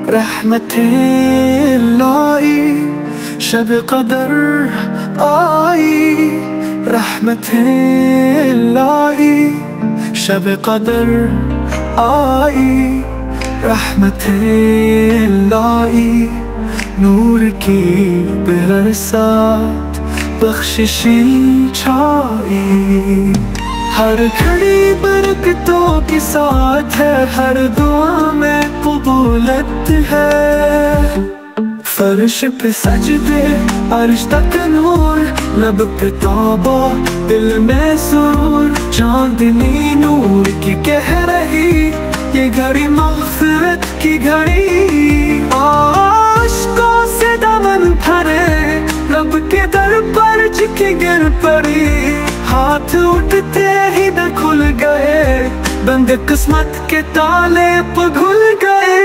रहमतें लाई, शब कदर आई। रहमतें लाई, शब कदर आई। रहमतें लाई, नूर की बरसात बख्शिशें छाई। हर घड़ी बरकतों के साथ है, हर दुआ में कबूलत है। फर्श पे सजदे, अर्श तक नूर, लब पे तौबा, दिल में सुरूर। चांदनी नूर की कह रही, ये घड़ी मग़फ़िरत की घड़ी। आशिकों से दामन भरे, रब के दर पर झुकी गिर पड़ी। हाथ उठते ही न खुल गए, बंद किस्मत के ताले पिघल गए।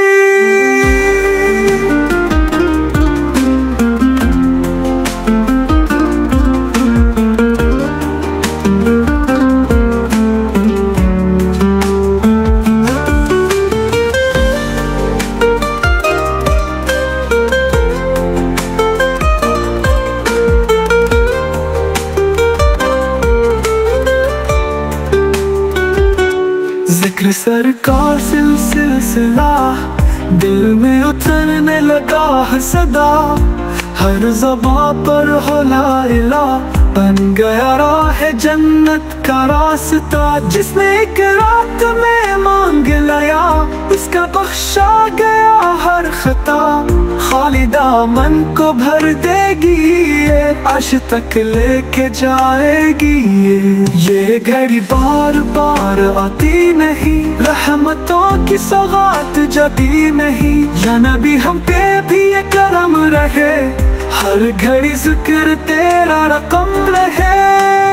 जिक्र सरकार सिलसिला, दिल में उतरने लगा है सदा। हर ज़बां पर हो ला इलाहा, बन गया राह जन्नत का रास्ता। जिसने एक रात में मांग लिया, उसका बख्शा गया हर खता। खाली दामन को भर देगी ये, अर्श तक लेके जाएगी ये घड़ी बार बार आती नहीं, रहमतों की सौगात जाती नहीं। या नबी हम पे भी ये करम रहे, हर घड़ी जिक्र तेरा रकम रहे।